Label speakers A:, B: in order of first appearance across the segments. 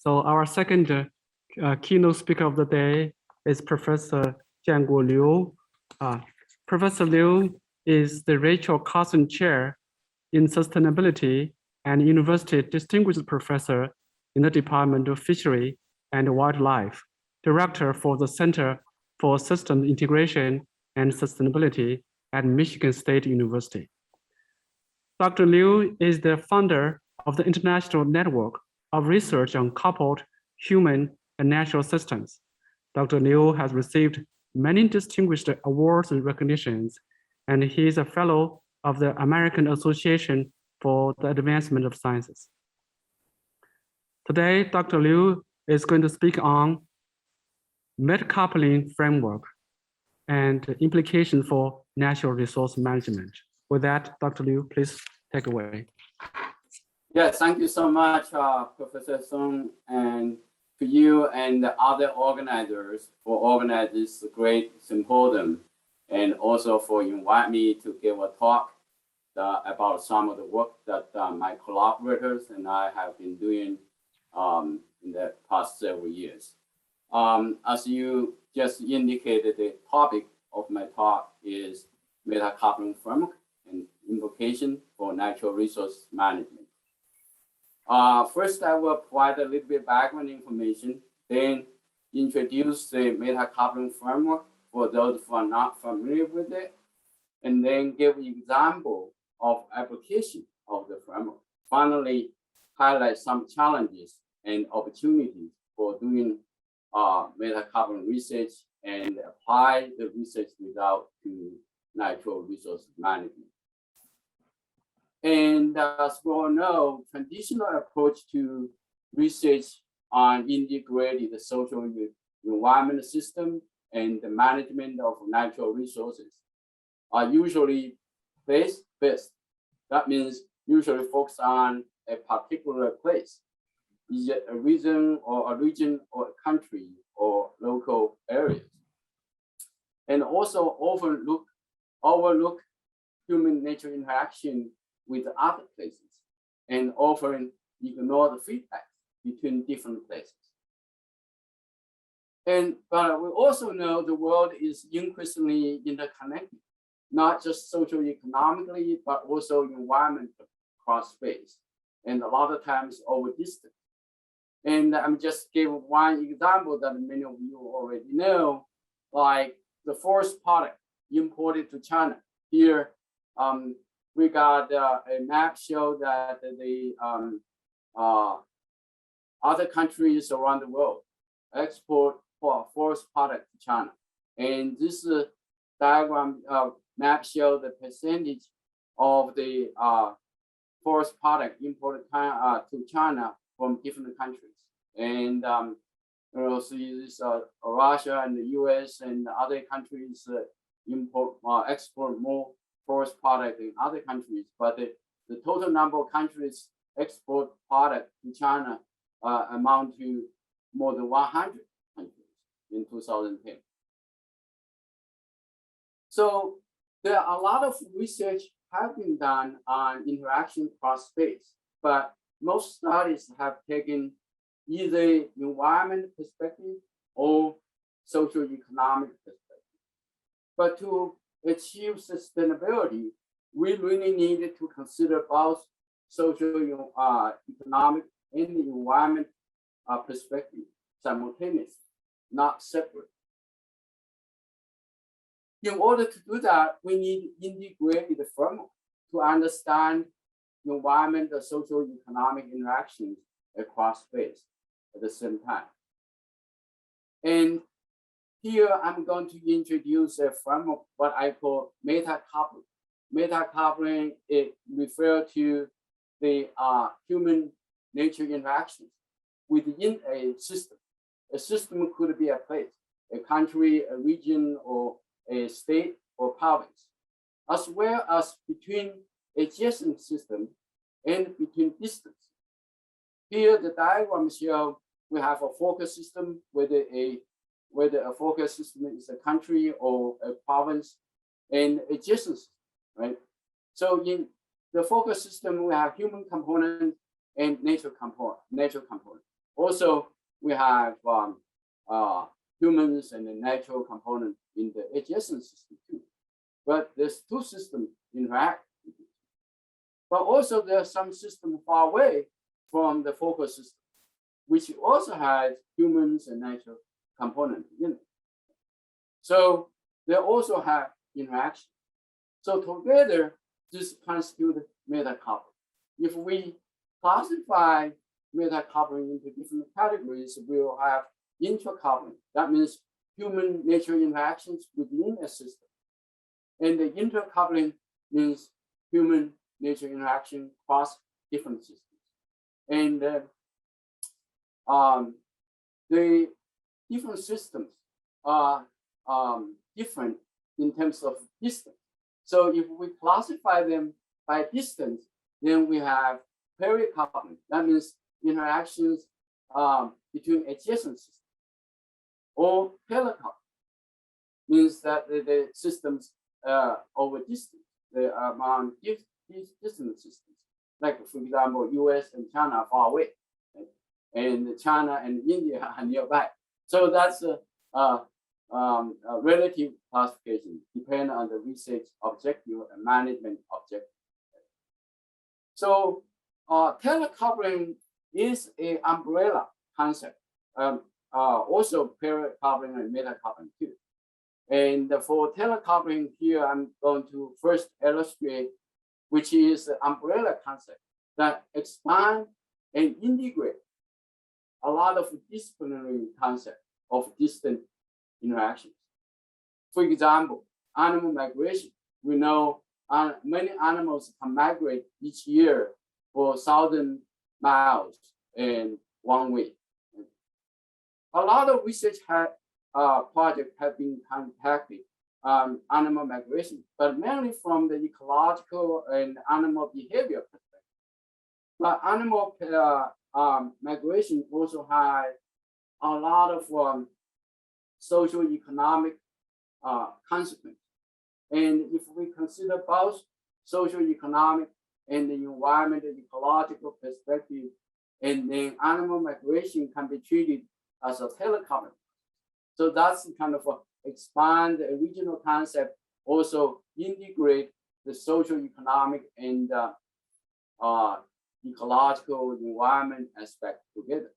A: So our second keynote speaker of the day is Professor Jianguo Liu. Professor Liu is the Rachel Carson Chair in Sustainability and University Distinguished Professor in the Department of Fishery and Wildlife, Director for the Center for Systems Integration and Sustainability at Michigan State University. Dr. Liu is the founder of the International Network of Research on Coupled Human and Natural Systems. Dr. Liu has received many distinguished awards and recognitions, and he is a fellow of the American Association for the Advancement of Sciences. Today, Dr. Liu is going to speak on Metacoupling framework and implications for natural resource management. With that, Dr. Liu, please take away.
B: Yes, thank you so much, Professor Song, and to you and the other organizers for organizing this great symposium, and also for inviting me to give a talk about some of the work that my collaborators and I have been doing in the past several years. As you just indicated, the topic of my talk is Metacoupling framework and implication for natural resource management. First, I will provide a little bit background information, then introduce the Metacoupling framework for those who are not familiar with it, and then give an example of application of the framework. Finally, highlight some challenges and opportunities for doing metacoupling research and apply the research result to natural resource management. And as we all know, traditional approach to research on integrated social environment system and the management of natural resources are usually place-based. That means usually focus on a particular place, is it a region or a country or local areas, and also overlook human-nature interaction with other places, and often ignore the feedback between different places. But we also know the world is increasingly interconnected, not just socio-economically, but also environmental cross space, and a lot of times over distance. And I'm just give one example that many of you already know, like the forest product imported to China. Here, we got a map show that the other countries around the world export for forest product to China. And this diagram map shows the percentage of the forest product imported to China from different countries. And you know, see this Russia and the US and other countries export more forest product in other countries, but the total number of countries export product to China amount to more than 100 countries in 2010. So there are a lot of research have been done on interaction cross space, but most studies have taken either environment perspective or socio-economic perspective. But to achieve sustainability, we really needed to consider both socio-economic and the environment perspective simultaneously, not separate. In order to do that, we need integrated framework to understand the environment and socio-economic interactions across space at the same time. And here I'm going to introduce a framework, what I call metacoupling. Metacoupling, it refers to the human nature interactions within a system. A system could be a place, a country, a region, or a state or province, as well as between adjacent systems and between distance. Here, the diagram shows we have a focus system, whether a focus system is a country or a province, and adjacent, right? So in the focus system, we have human component and nature component. Also, we have humans and the natural component in the adjacent system too. But there's two systems interact. But also there are some systems far away from the focal system, which also has humans and natural component in it. So they also have interaction. So together, this constitutes metacoupling. If we classify metacoupling into different categories, we'll have intracoupling. That means human nature interactions within a system. And the intercoupling means human nature interaction across different systems. And the different systems are different in terms of distance. So if we classify them by distance, then we have pericoupling. That means interactions between adjacent systems. Or telecoupling means that the systems over distance, they are among distant systems. Like, for example, US and China are far away, right? And China and India are nearby. So that's a relative classification, depending on the research objective and management objective. So telecoupling is an umbrella concept. Also pericoupling and metacoupling too. And for telecoupling here, I'm going to first illustrate, which is the umbrella concept that expand and integrate a lot of disciplinary concepts of distant interactions. For example, animal migration. We know many animals can migrate each year for 1,000 miles in one way. A lot of research projects have been conducted on animal migration, but mainly from the ecological and animal behavior perspective. But animal migration also has a lot of socio-economic consequences. And if we consider both socio-economic and the environmental ecological perspective, and then animal migration can be treated as a telecoupling. So that's kind of expand the original concept, also integrate the socio-economic and ecological environment aspect together.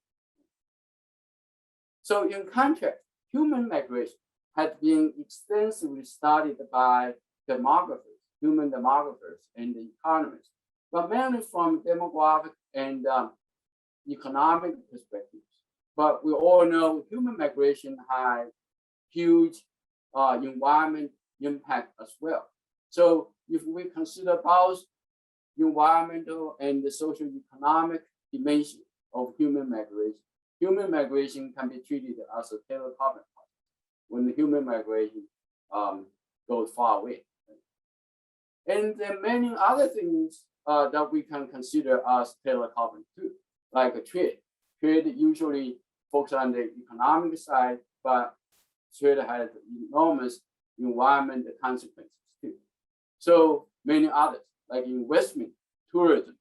B: So in contrast, human migration has been extensively studied by demographers, human demographers, and the economists, but mainly from demographic and economic perspectives. But we all know human migration has huge environment impact as well. So if we consider both environmental and the socio-economic dimension of human migration can be treated as a telecoupling when the human migration goes far away. And there are many other things that we can consider as telecoupling too, like trade. Trade usually focus on the economic side, but trade has enormous environmental consequences too. So many others, like investment, tourism,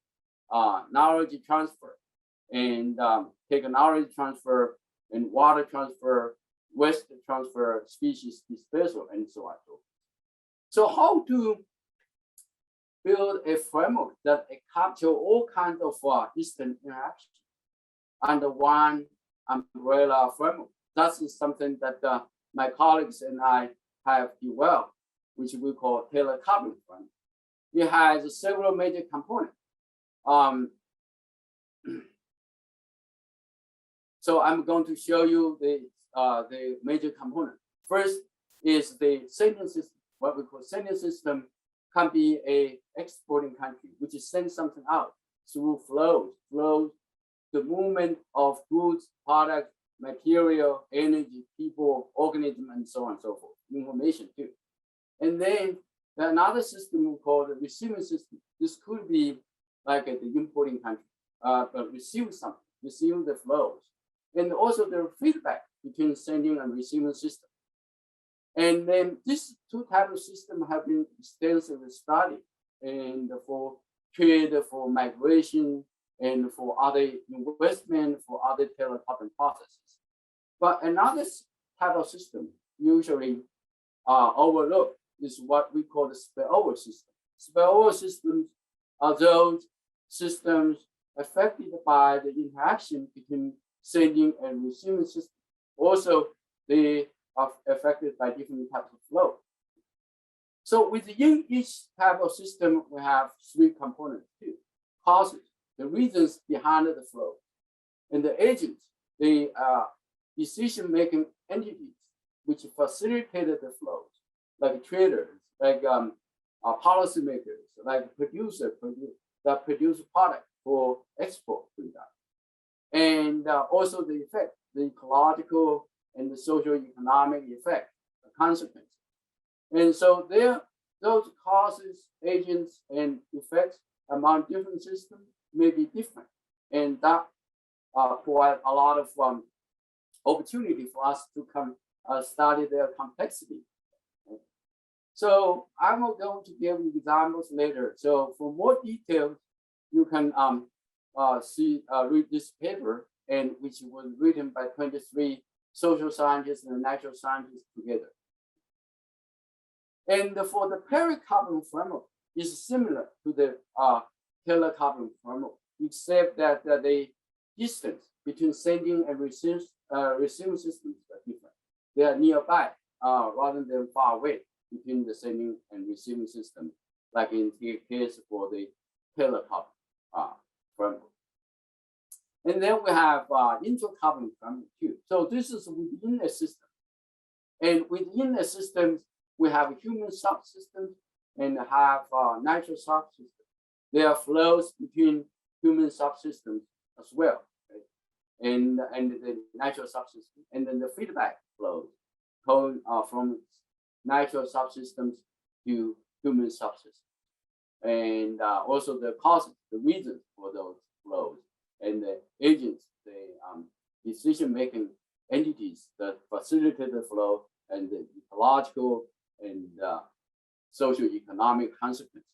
B: knowledge transfer, and technology transfer, and water transfer, waste transfer, species dispersal, and so on. So how to build a framework that captures all kinds of distant interactions under one umbrella framework? That is something that my colleagues and I have developed, which we call telecoupling framework. It has several major components. So I'm going to show you the major component. First is the sending system. What we call sending system can be a exporting country, which is send something out through flows, the movement of goods, products, material, energy, people, organism, and so on and so forth, information too. And then another system we call the receiving system. This could be like the importing country, but receive something, receive the flows. And also the feedback between sending and receiving system. And then these two types of systems have been extensively studied and for trade, for migration, and for other investment, for other telecoupling processes. But another type of system usually overlooked is what we call the spillover system. Spillover systems are those systems affected by the interaction between sending and receiving systems. Also, they are affected by different types of flow. So within each type of system, we have three components too: causes, the reasons behind the flow, and the agents, the decision-making entities which facilitated the flows, like traders, like policymakers, like producers that produce product for export, for example. And also the effect, the ecological and the socio-economic effect, the consequences. And so those causes, agents, and effects among different systems may be different. And that provides a lot of opportunity for us to study their complexity. So I'm going to give you examples later. So for more details, you can read this paper, and which was written by 23 social scientists and natural scientists together. And for the Pericoupling framework is similar to the Telecoupling framework, except that the distance between sending and receiving systems are different. They are nearby rather than far away between the sending and receiving system, like in the case for the Telecoupling framework. And then we have intercoupling framework too. So this is within a system. And within the systems, we have human subsystems and have natural subsystems. There are flows between human subsystems as well, right? And the natural subsystem, and then the feedback flows from natural subsystems to human subsystems, and also the causes, the reasons for those flows, and the agents, the decision-making entities that facilitate the flow, and the ecological and socio-economic consequences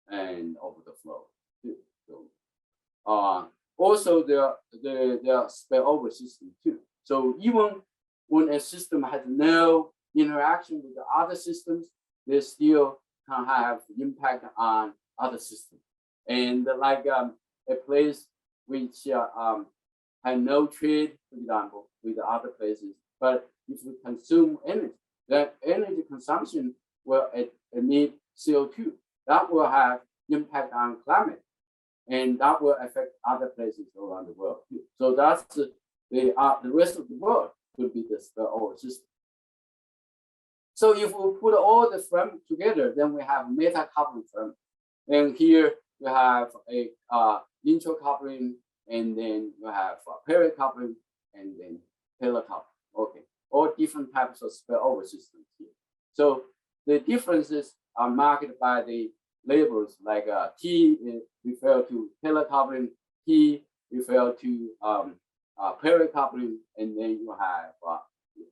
B: and of the flow. So, also there are spillover systems too. So even when a system has no interaction with the other systems, they still can have impact on other systems. And like a place which had no trade, for example, with the other places, but if we consume energy, that energy consumption will emit CO2. That will have impact on climate, and that will affect other places around the world too. So that's the rest of the world could be the spillover system. So if we put all the framework together, then we have metacoupling framework. And here you have a intercoupling, and then you have pericoupling, and then telecoupling. Okay, all different types of spillover systems here. So the differences are marked by the labels, like T refer to telecoupling, T refer to pericoupling, and then you have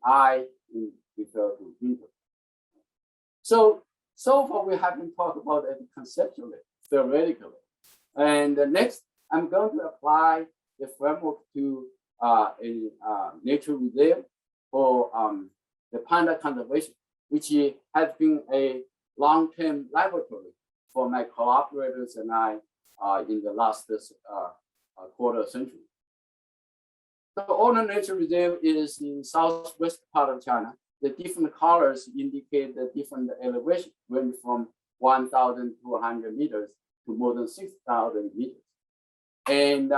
B: I refer to intercoupling. So far we have been talking about it conceptually, theoretically. And next, I'm going to apply the framework to a nature reserve for the panda conservation, which has been a long-term laboratory for my collaborators and I in the last quarter century. So all the nature reserve is in southwest part of China. The different colors indicate the different elevation, range from 1,200 meters to more than 6,000 meters. And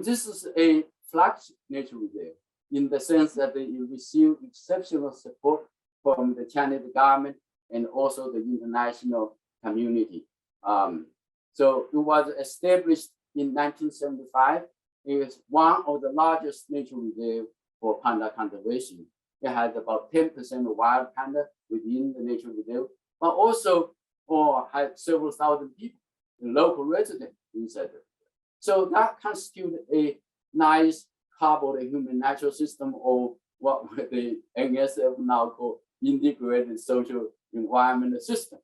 B: this is a flagship nature reserve in the sense that it received exceptional support from the Chinese government and also the international community. So it was established in 1975. It is one of the largest nature reserves for panda conservation. It has about 10% of wild panda within the nature reserve, but also has several thousand people, local residents inside it. So that constitutes a nice coupled human natural system, or what the NSF now call integrated social environmental system.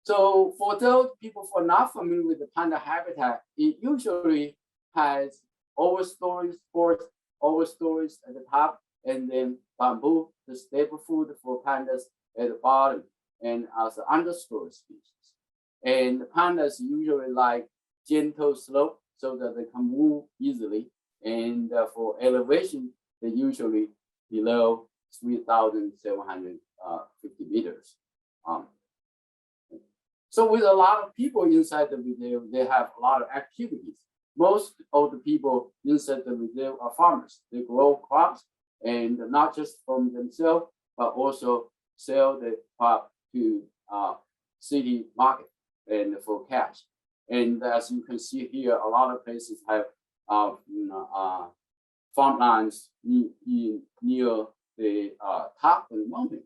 B: So for those people who are not familiar with the panda habitat, it usually has overstories, forest overstories at the top, and then bamboo, the staple food for pandas at the bottom, and as an understory species. And the pandas usually like gentle slope so that they can move easily. And for elevation, they usually below 3,750 meters. So with a lot of people inside the reserve, they have a lot of activities. Most of the people inside the reserve are farmers. They grow crops, and not just from themselves, but also sell the crop to city market and for cash. And as you can see here, a lot of places have farmlands near the top of the mountain.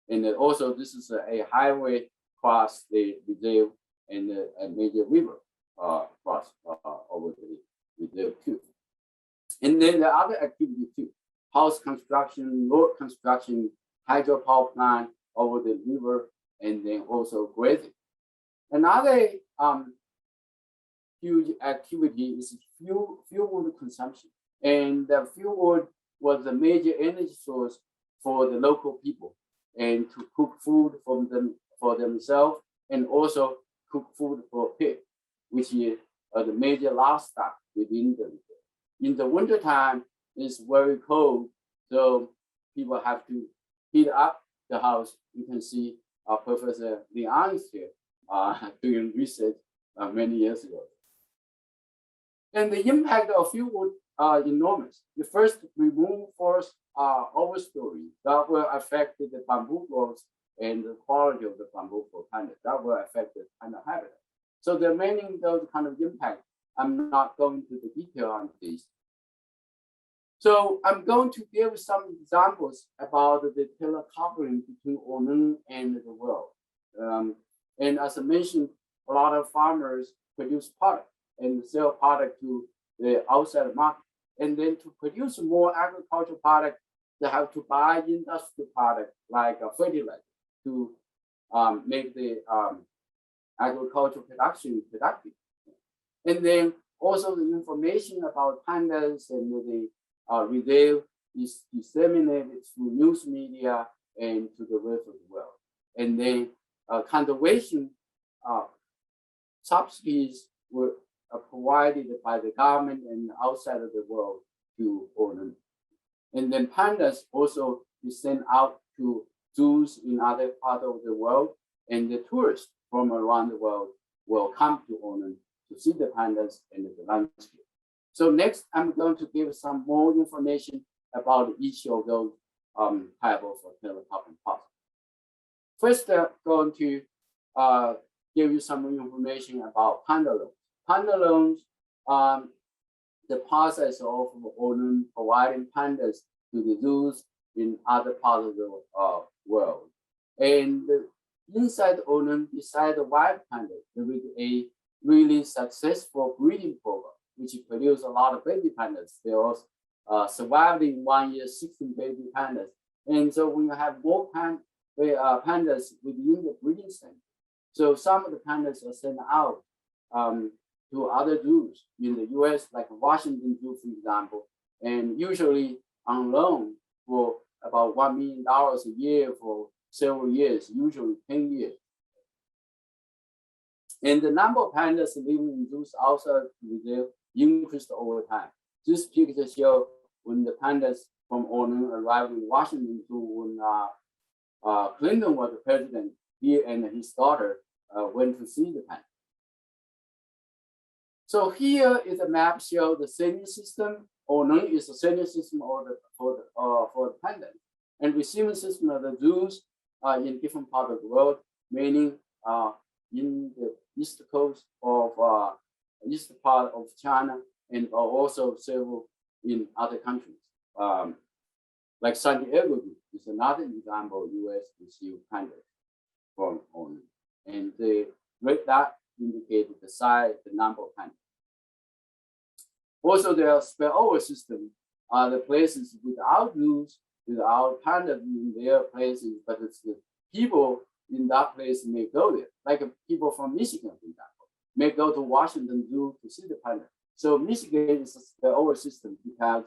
B: And also this is a highway cross the reserve and a major river cross over the reserve too. And then the other activity too, house construction, road construction, hydropower plant over the river, and then also grazing. Another huge activity is fuel wood consumption. And the fuel wood was the major energy source for the local people, and to cook food for themselves, and also cook food for pig, which is the major livestock within the region. In the wintertime, it's very cold, so people have to heat up the house. You can see Professor Liang is here doing research many years ago. And the impact of fuel wood are enormous. You first remove forest overstory that will affect the bamboo growth and the quality of the bamboo for pandas. That will affect the panda habitat. So there are many of those kind of impact. I'm not going into the detail on these. So I'm going to give some examples about the telecoupling between Wolong and the world. And as I mentioned, a lot of farmers produce product and sell product to the outside market. And then to produce more agricultural product, they have to buy industrial product like a fertilizer to make the agricultural production productive. And then also the information about pandas and the reserve is disseminated through news media and to the rest of the world. And then conservation subsidies were provided by the government and outside of the world to Wolong. And then pandas also is sent out to zoos in other parts of the world, and the tourists from around the world will come to Wolong to see the pandas and the landscape. So next, I'm going to give some more information about each of those type of telecoupling process. First, I'm going to give you some information about panda loans. Panda loans, the process of Wolong providing pandas to the zoos in other parts of the world. And inside Wolong, beside the wild pandas, there is a really successful breeding program, which produces a lot of baby pandas. They also survived in 1 year, 16 baby pandas. And so we have more pandas within the breeding center. So some of the pandas are sent out to other zoos in the US, like Washington Zoo, for example, and usually on loan for about $1 million a year for several years, usually 10 years. And the number of pandas living in zoos outside the reserve increased over time. This picture shows when the pandas from Wolong arrived in Washington Zoo when Clinton was the president. He and his daughter went to see the pandas. So here is a map showing the senior system. Wolong is the senior system for the pandas, and receiving system of the zoos in different parts of the world, meaning in the east coast of east part of China, and also several in other countries. Like San Diego is another example. US received pandas from Wolong, and the red dot indicated the size, the number of pandas. Also, there are spillover systems, the places without zoos, without pandas in their places, but it's the people in that place may go there. Like people from Michigan, for example, may go to Washington Zoo to see the panda. So Michigan is the old system because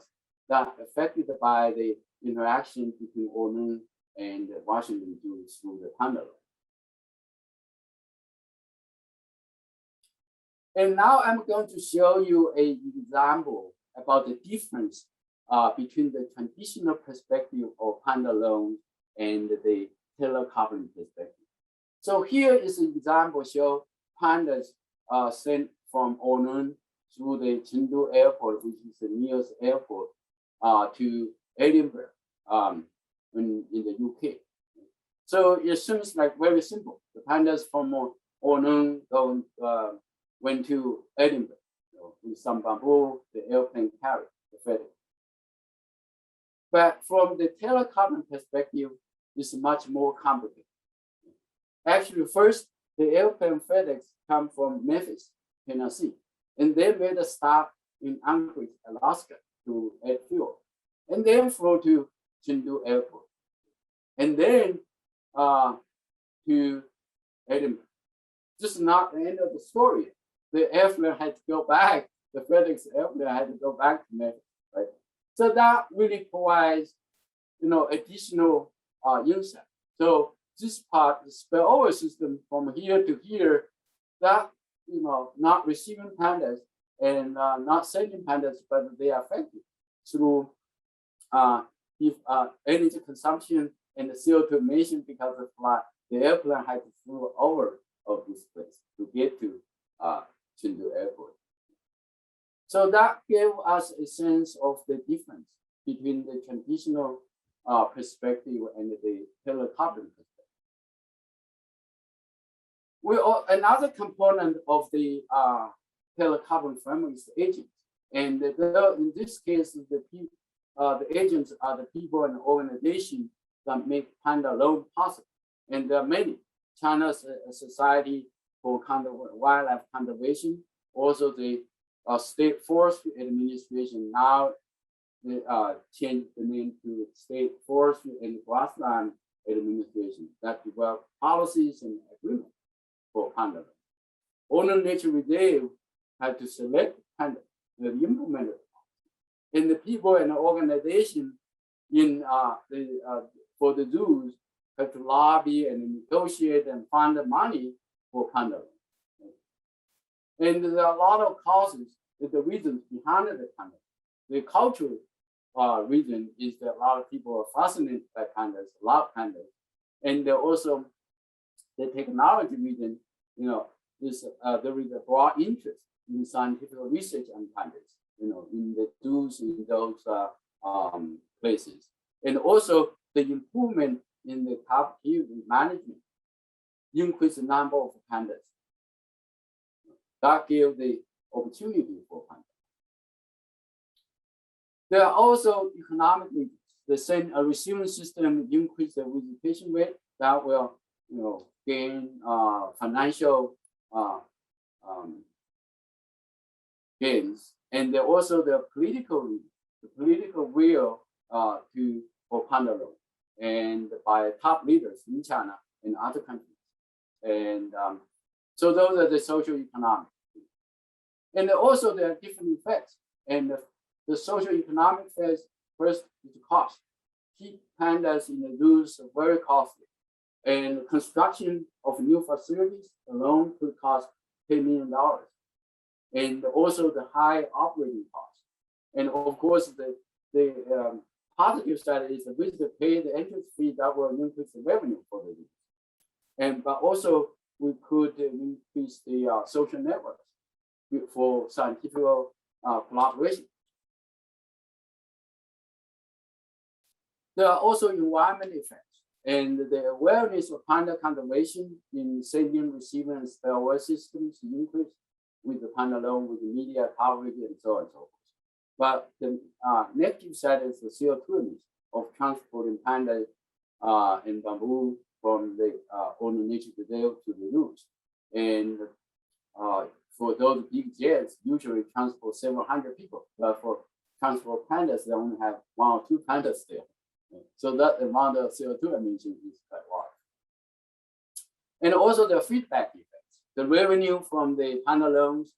B: that affected by the interaction between Wolong and Washington Zoo through the panda. And now I'm going to show you an example about the difference between the traditional perspective of panda loan and the telecoupling perspective. So here is an example show pandas sent from Wolong through the Chengdu airport, which is the nearest airport, to Edinburgh in the UK. So it seems like very simple. The pandas from Wolong went to Edinburgh with some bamboo, the airplane carried the FedEx. But from the telecoupling perspective, it's much more complicated. Actually, first, the airplane FedEx come from Memphis, Tennessee, and they made a stop in Anchorage, Alaska to add fuel, and then flew to Chengdu Airport, and then to Edinburgh. This is not the end of the story. The airplane had to go back, the FedEx airplane had to go back to Memphis, right? So that really provides, additional insight. So this part, the spillover system from here to here, that, not receiving pandas and not sending pandas, but they are affected through energy consumption and the CO2 emission because of flight. The airplane had to fly over of this place to get to Chengdu Airport. So that gave us a sense of the difference between the traditional perspective and the telecoupling perspective. Another component of the telecoupling framework is the agents. And in this case, the agents are the people and organizations that make panda loan possible. And there are many. China's Society for Wildlife Conservation, also the State Forestry Administration, now they changed the name to State Forestry and Grassland Administration, that develop policies and agreements for panda. Owner Nature Reserve had to select panda and implement it. And the people and the organization in for the zoos have to lobby and negotiate and find the money for panda. And there are a lot of causes, the reasons behind the panda. The cultural reason is that a lot of people are fascinated by pandas, love pandas. And also the technology reason, is there is a broad interest in scientific research on pandas, in the zoos in those places. And also the improvement in the captivity management increase the number of pandas. That gives the opportunity for pandas. There are also economic reasons. The receiving system increase the visitation rate that will, gain financial gains, and also the political will for panda loan, and by top leaders in China and other countries, and so those are the socio-economic. And also there are different effects, and the socio-economic effects first is the cost. Keep pandas in the zoos are very costly, and construction of new facilities alone could cost $10 million, and also the high operating costs. And of course, the positive side is the visitor pay the entrance fee that will increase the revenue for the zoos. But also we could increase the social networks for scientific collaboration. There are also environmental effects, and the awareness of panda conservation in sending, receiving, and spillway systems increase with the panda loan, with the media coverage, and so on and so forth. But the negative side is the CO2 emissions of transporting pandas and bamboo from the owner nature reserve to the zoos. And for those big jets, usually transport several hundred people. But for transport pandas, they only have 1 or 2 pandas there. So that amount of CO2 emission is quite large. And also the feedback effects. The revenue from the panda loans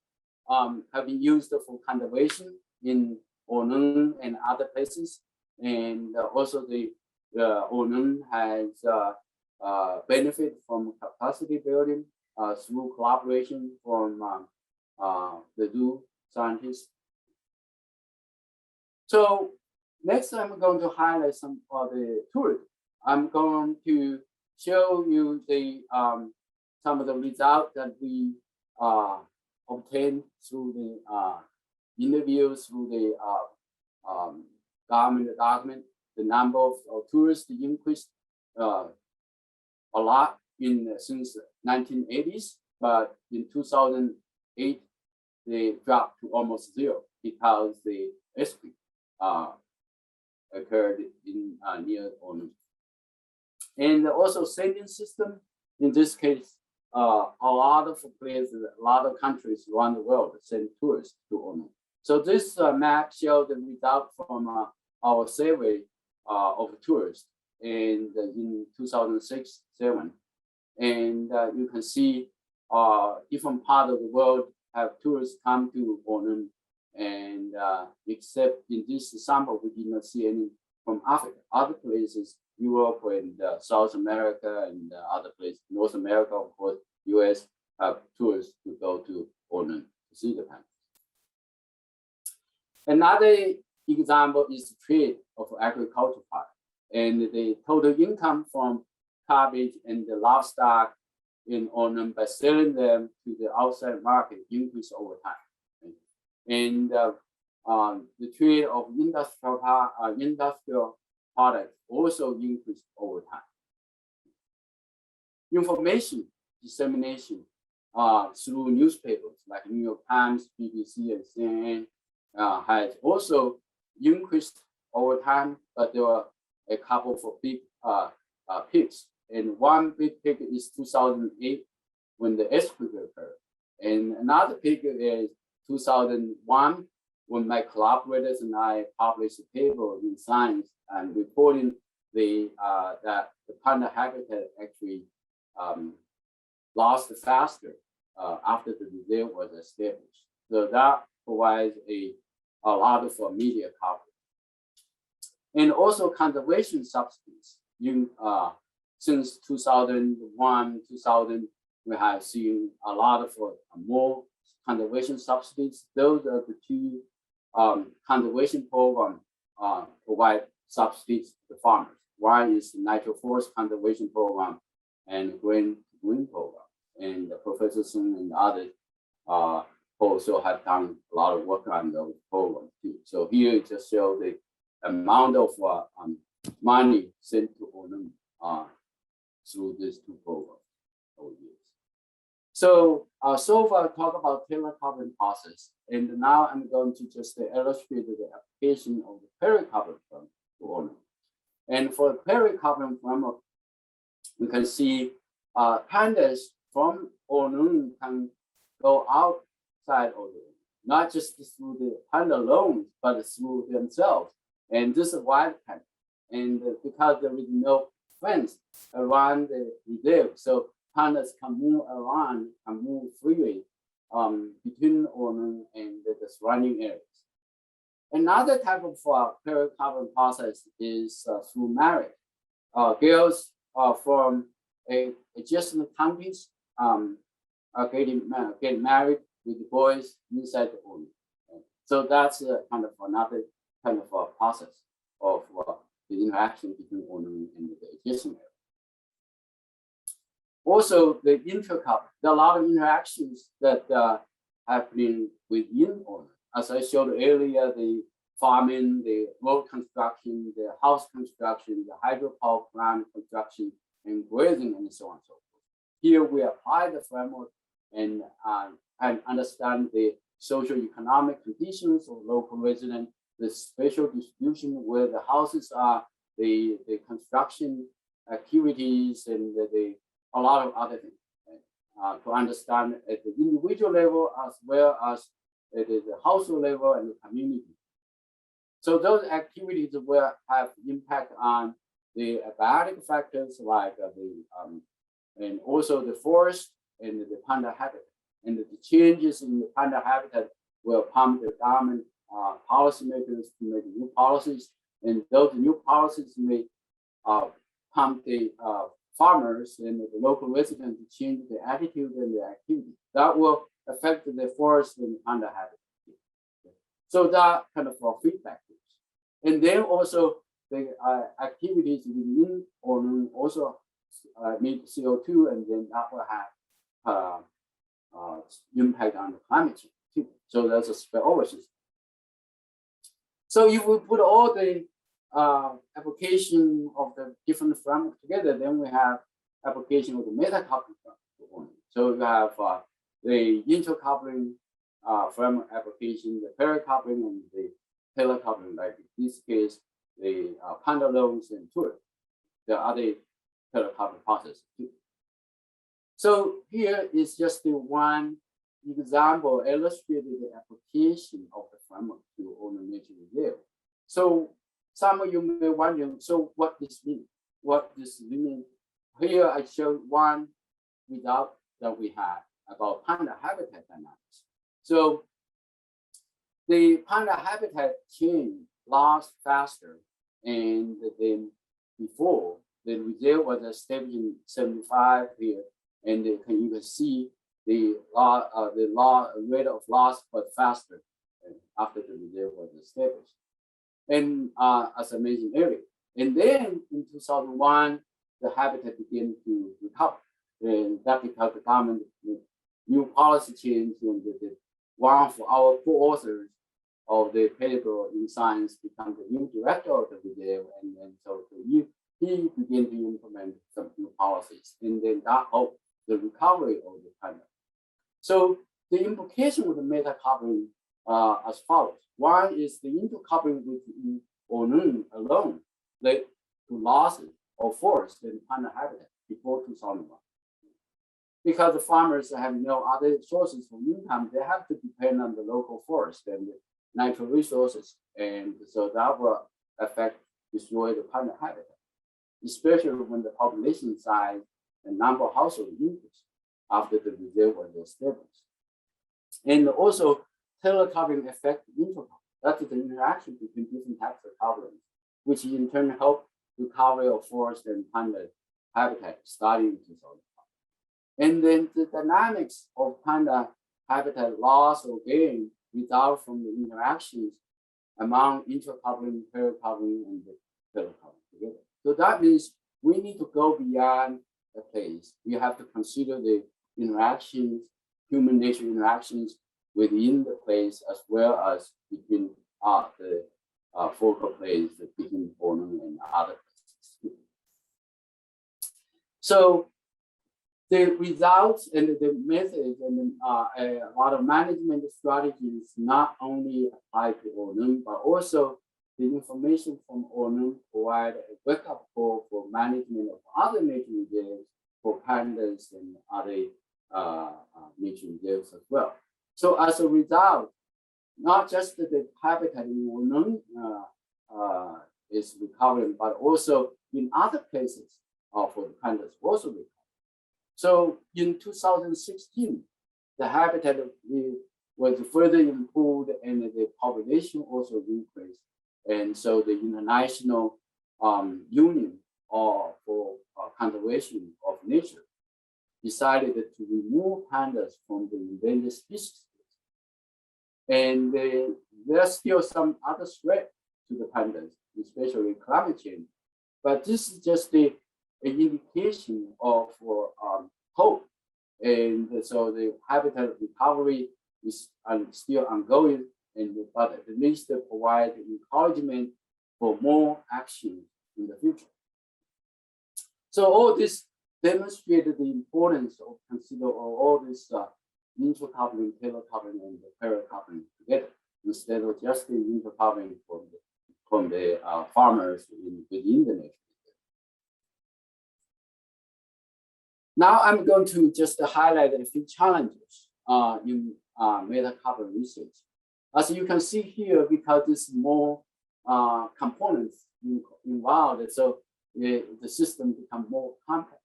B: have been used for conservation in Wolong and other places. And also the Wolong has benefit from capacity building through collaboration from the zoo scientists. So next, I'm going to highlight some of the tourism. I'm going to show you the some of the results that we obtained through the interviews, through the government document. The number of tourists increased a lot since 1980s, but in 2008 they dropped to almost zero because the earthquake occurred in near Wolong. And also sending system, in this case, a lot of places, a lot of countries around the world send tourists to Wolong. So this map shows the result from our survey of tourists in 2006-07. And you can see different parts of the world have tourists come to Wolong. And except in this sample, we did not see any from Africa. Other places, Europe and South America and other places, North America, of course, US, have tourists to go to Wolong to see the pandas. Another example is the trade of agricultural product. And the total income from cabbage and the livestock in Wolong by selling them to the outside market increased over time. And the trade of industrial products also increased over time. Information dissemination through newspapers like New York Times, BBC, and CNN has also increased over time, but there were a couple of big peaks. And one big peak is 2008 when the earthquake occurred. And another peak is 2001 when my collaborators and I published a paper in Science and reporting that the panda habitat actually lost faster after the reserve was established. So that provides a lot of media coverage. And also conservation subsidies. Since 2001, 2000, we have seen a lot of more conservation subsidies. Those are the two conservation programs provide subsidies to the farmers. One is the natural forest conservation program and green program. And Professor Sun and others also have done a lot of work on those programs too. So here it just shows the amount of money sent to Wolong through these two programs over years. So so far talk about telecoupling process, and now I'm going to just illustrate the application of the pericoupling framework to Wolong. And for the pericoupling framework, we can see pandas from Wolong can go outside of Wolong, not just through the panda loans, but through themselves. And this is wild panda. And because there is no fence around the reserve, so pandas can move around and move freely between Wolong and the surrounding areas. Another type of pericoupling process is through marriage. Girls from adjacent counties are getting married with the boys inside the Wolong. So that's kind of another kind of process of the interaction between Wolong and the adjacent area. Also, the intercoupling. There are a lot of interactions that happening within Wolong. As I showed earlier, the farming, the road construction, the house construction, the hydropower plant construction, and grazing, and so on and so forth. Here we apply the framework and understand the socio-economic conditions of local residents, the spatial distribution where the houses are, the construction activities, and a lot of other things to understand at the individual level as well as at the household level and the community. So those activities will have impact on the abiotic factors like the and also the forest and the panda habitat. And the changes in the panda habitat will prompt the government policymakers to make new policies, and those new policies may prompt the farmers and the local residents to change their attitude and their activity. That will affect the forest and panda habitat. So that kind of feedback loops. And then also the activities within Wolong also emit CO2, and then that will have impact on the climate change too. So that's a spillover system. So if we put all the application of the different frameworks together, then we have application of the metacoupling framework. So you have the intercoupling framework application, the pericoupling, and the telecoupling, like in this case, the panda loans and tour. There are other telecoupling processes too. So here is just the one example illustrating the application of the framework to Wolong Nature Reserve. So some of you may wonder, so what this means? What this means? Here I showed one result that we had about panda habitat dynamics. So the panda habitat change lasts faster, and then before the reserve was established in 75 here, and you can see the rate of loss was faster after the reserve was established. And as I mentioned earlier, and then in 2001, the habitat began to recover, and that because the government new policy change, and one of our co-authors of the paper in science become the new director of the reserve, and then so he began to implement some new policies, and then that helped the recovery of the panda. So the implication of the metacoupling as follows. One is the intercoupling within Wolong alone led to losses of forest and panda habitat before 2001. Because the farmers have no other sources of income, they have to depend on the local forest and the natural resources, and so that will destroy the panda habitat, especially when the population size and number of households increase after the reserve was established. And also, telecoupling affect intercoupling. That is the interaction between different types of couplings, which in turn help recovery of forest and panda habitat starting in 2005. And then the dynamics of panda habitat loss or gain result from the interactions among intercoupling, pericoupling, and the telecoupling together. So that means we need to go beyond the place. We have to consider the interactions, human nature interactions within the place, as well as between the focal place between Wolong and other places. So the results and the methods and a lot of management strategies not only apply to Wolong, but also the information from Wolong provide a wake-up call for management of other nature reserves for pandas and other nature reserves as well. So as a result, not just the habitat in Wolong is recovering, but also in other places for the pandas also recover. So in 2016, the habitat was further improved and the population also increased. And so the International Union for Conservation of Nature decided to remove pandas from the endangered species. And there are still some other threats to the pandas, especially climate change. But this is just an indication of hope. And so the habitat recovery is still ongoing, but at least provide encouragement for more action in the future. So all this demonstrated the importance of consider all this intercoupling, telecoupling, and the pericoupling together, instead of just the intercoupling from the farmers within the nature. Now I'm going to just highlight a few challenges in metacoupling research. As you can see here, because there's more components involved, so the system becomes more complex.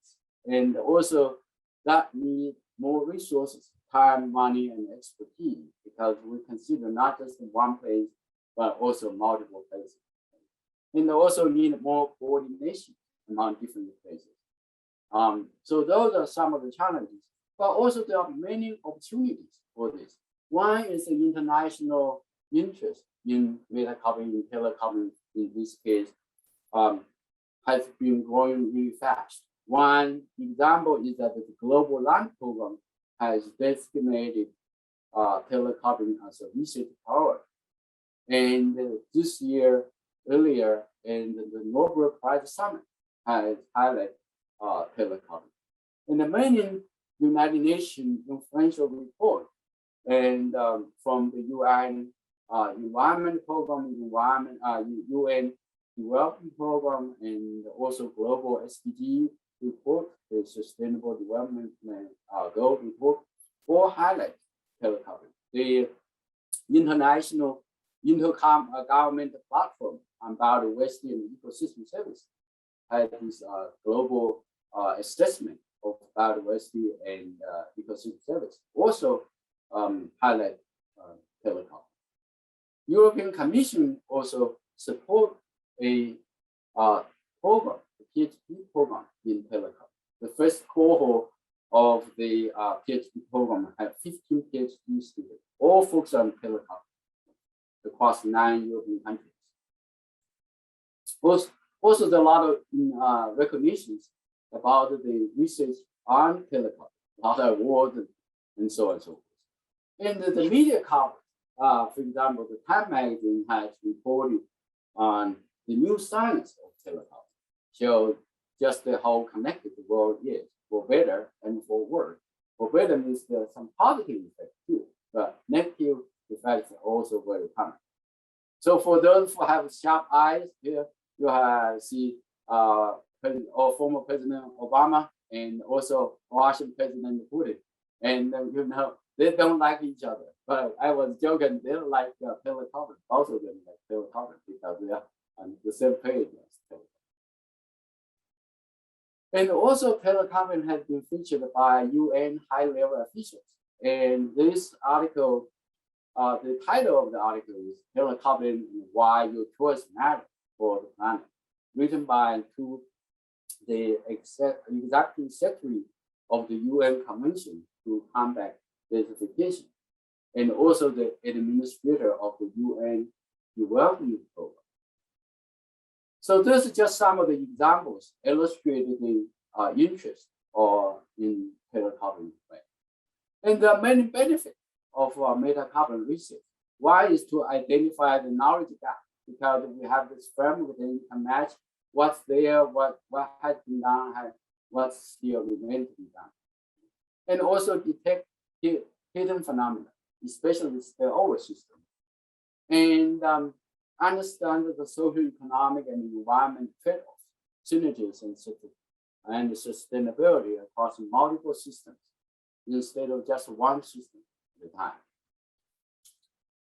B: And also that need more resources, time, money, and expertise, because we consider not just one place, but also multiple places. And also need more coordination among different places. So those are some of the challenges, but also there are many opportunities for this. One is the international interest in metacoupling, in telecoupling, in this case, has been growing really fast. One example is that the Global Land Program has designated telecoupling as a research priority. And this year, earlier, and the Nobel Prize Summit has highlighted telecoupling. And the main United Nations influential report and from the UN Environment Program, UN Development Program, and also Global SDG report, the Sustainable Development Goal report, all highlight telecoupling. The international intergovernmental platform on biodiversity and ecosystem service has this global assessment of biodiversity and ecosystem service. Also highlight telecom. European Commission also support a program, a PhD program in telecom. The first cohort of the PhD program had 15 PhD students, all focused on telecom across 9 European countries. Also, there are a lot of recognitions about the research on telecom, a lot of awards and so on and so forth. And the media coverage, for example, the Time magazine has reported on the new science of telecom, show just how connected the world is, for better and for worse. For better means there are some positive effects too, but negative effects are also very common. So for those who have sharp eyes, here you see former President Obama and also Russian President Putin. And they don't like each other. But I was joking, they don't like telecoupling. Both of them like telecoupling because they are on the same page as telecom. And also telecoupling has been featured by UN high-level officials. And this article, the title of the article is Telecoupling and Why Your Choice Matters for the Planet, written by the executive secretary of the UN Convention to combat desertification, and also the administrator of the UN Development Program. So this is just some of the examples illustrating the interest in telecoupling. And there are many benefits of metacoupling research. One is to identify the knowledge gap, because we have this framework that you can match what's there, what has been done, what's still remains to be done. And also detect hidden phenomena, especially the spillover system. And understand the socio-economic and environment trade-offs, synergies, and sustainability across multiple systems instead of just one system at a time.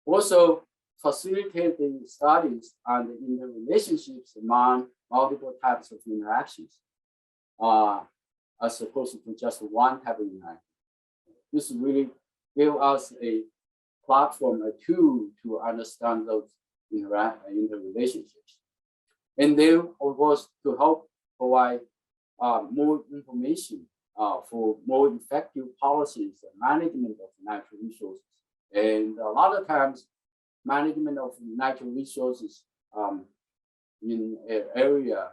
B: Also, facilitate the studies on the interrelationships among multiple types of interactions, as opposed to just one type of interaction. This really gives us a platform, a tool to understand those interrelationships. And then, of course, to help provide more information for more effective policies and management of natural resources. And a lot of times, management of natural resources in an area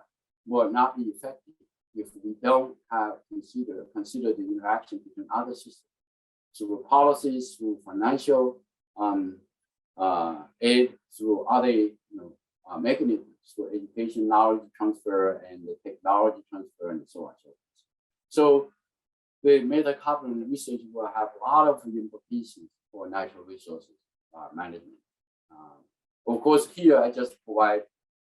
B: will not be effective if we don't consider the interaction between other systems. Through policies, through financial aid, through other mechanisms, through education, knowledge transfer, and the technology transfer, and so on and so forth. So the metacoupling research will have a lot of implications for natural resources management. Of course, here I just provide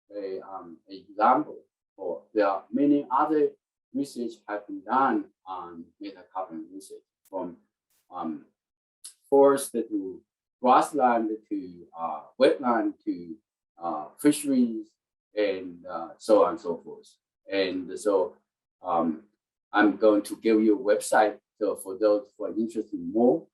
B: an example. Or there are many other research have been done on metacoupling research, from forest to grassland to wetland to fisheries and so on and so forth. And so I'm going to give you a website. So for those who are interested in more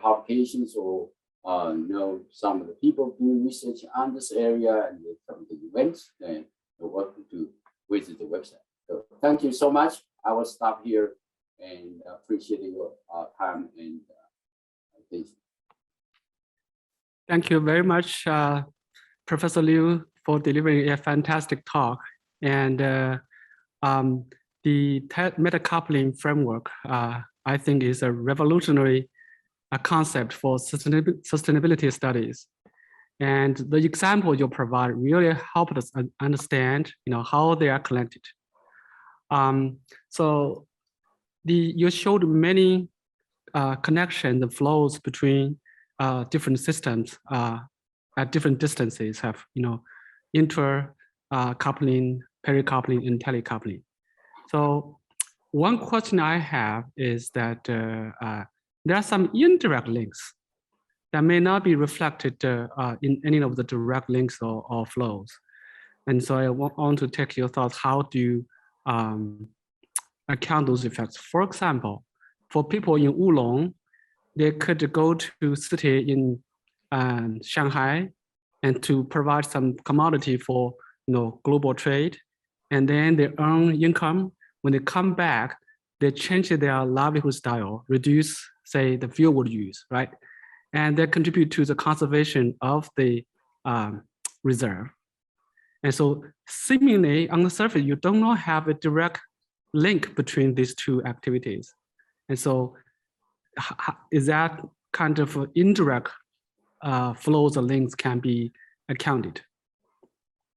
B: publications or know some of the people doing research on this area and some of the events, then you're welcome to visit the website. So thank you so much. I will stop here and appreciate your time and attention.
A: Thank you very much, Professor Liu, for delivering a fantastic talk. And the metacoupling framework, I think, is a revolutionary concept for sustainability studies. And the example you provide really helped us understand, how they are connected. So you showed many connections and flows between different systems at different distances have, intercoupling, pericoupling, and telecoupling. So one question I have is that there are some indirect links that may not be reflected in any of the direct links or flows. And so I want to take your thoughts. How do you account those effects? For example, for people in Wolong, they could go to city in Shanghai and to provide some commodity for global trade, and then they earn income. When they come back, they change their livelihood style, reduce, say, the fuel use, right? And they contribute to the conservation of the reserve. And so seemingly on the surface, you do not have a direct link between these two activities. And so is that kind of indirect flows or links can be accounted?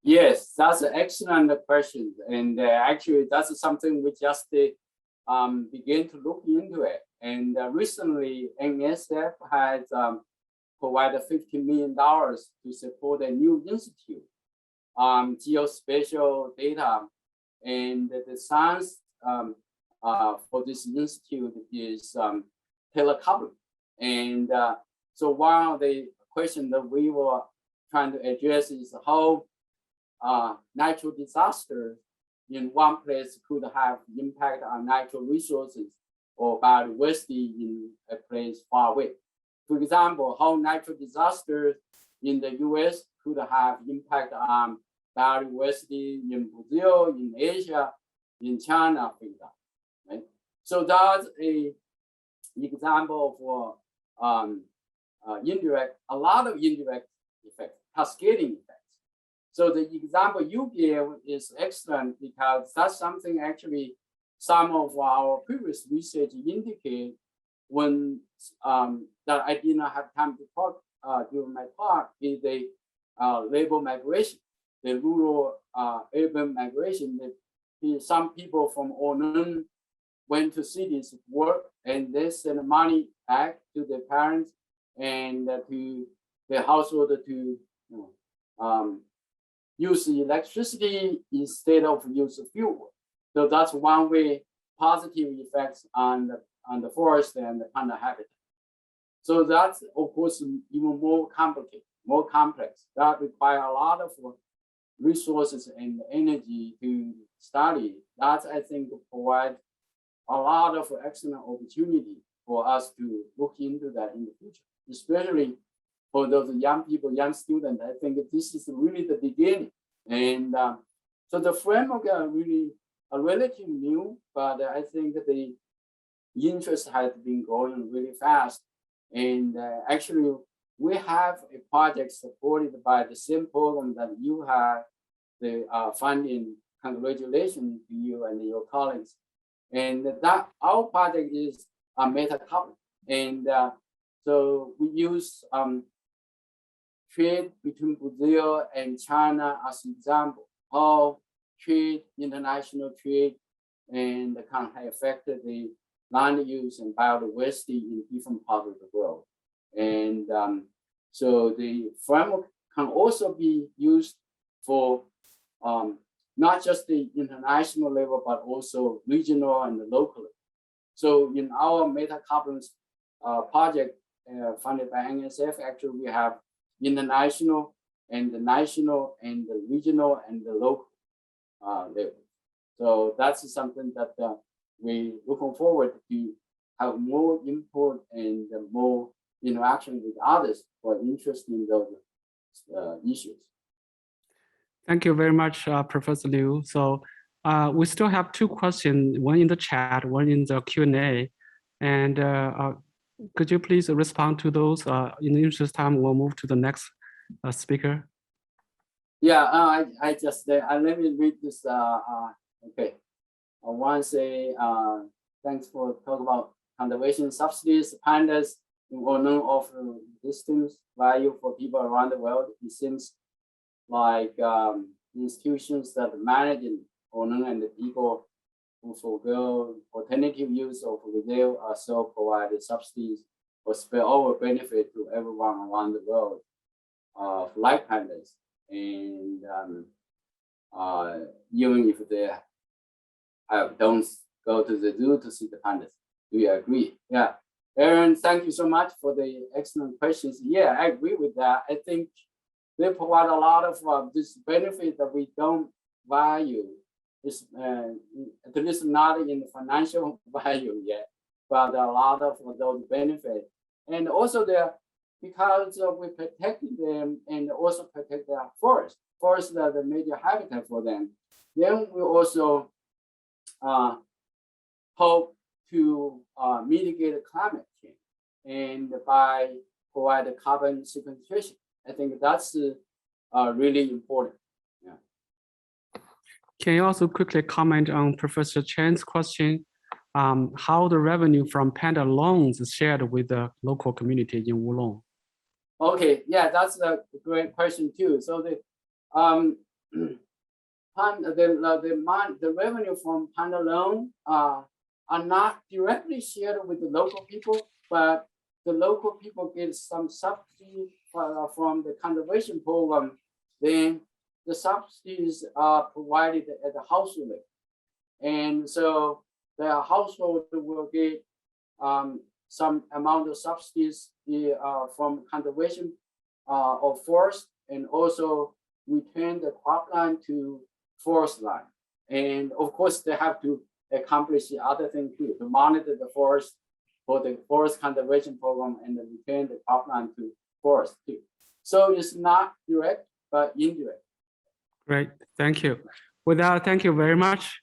B: Yes, that's an excellent question. And actually, that's something we just began to look into it. And recently, NSF has provided $50 million to support a new institute, geospatial data. And the science for this institute is Telecoupling. And so one of the questions that we were trying to address is how natural disasters in one place could have impact on natural resources or biodiversity in a place far away. For example, how natural disasters in the US could have impact on biodiversity in Brazil, in Asia, in China, for example. Right? So that's a example for a lot of indirect effects, cascading effects. So the example you gave is excellent because that's something actually some of our previous research indicate when that I did not have time to talk during my talk is the labor migration, the rural urban migration. That some people from Onan went to cities to work and they send money back to their parents and to their household to use electricity instead of use fuel. So that's one way positive effects on the forest and on the habitat. So that's of course even more complicated, more complex. That require a lot of resources and energy to study. That I think provide a lot of excellent opportunity for us to look into that in the future, especially for those young people, young students. I think this is really the beginning. And so the framework are really relatively new, but I think the interest has been growing really fast. And actually, we have a project supported by the same program that you have the funding. Congratulations to you and your colleagues. And that our project is a Metacoupling. And so we use trade between Brazil and China as an example, how trade, international trade, and kind of affected the land use and biodiversity in different parts of the world. And so the framework can also be used for not just the international level, but also regional and local. So in our Metacoupling project funded by NSF, actually we have international and the national and the regional and the local level. So that's something that we looking forward to have more input and more interaction with others who are interested in those issues.
A: Thank you very much, Professor Liu. So we still have two questions, one in the chat, one in the Q&A. And could you please respond to those? In the interest of time, we'll move to the next speaker.
B: Yeah, I just let me read this. Okay, I want to say thanks for talking about conservation subsidies. Pandas in Wolong offer distance value for people around the world. It seems like institutions that manage Wolong and the people who forego alternative use of reserve also provide subsidies or spillover benefit to everyone around the world like pandas. And even if they don't go to the zoo to see the pandas. Do you agree? Yeah. Aaron, thank you so much for the excellent questions. Yeah, I agree with that. I think they provide a lot of this benefit that we don't value. It's, at least not in the financial value yet, but a lot of those benefits. And also because we protecting them and also protect their forest. Forests are the major habitat for them. Then we also hope to mitigate climate change and by provide carbon sequestration. I think that's really important. Yeah.
A: Can you also quickly comment on Professor Chen's question? How the revenue from panda loans is shared with the local community in Wolong?
B: Okay, yeah, that's a great question too. So the revenue from panda loan are not directly shared with the local people, but the local people get some subsidy from the conservation program. Then the subsidies are provided at the household level, and so the household will get some amount of subsidies from conservation of forest, and also return the cropland to forest land. And of course, they have to accomplish the other thing too, to monitor the forest for the forest conservation program and return the cropland to forest too. So it's not direct, but indirect.
A: Great, thank you. With that, thank you very much.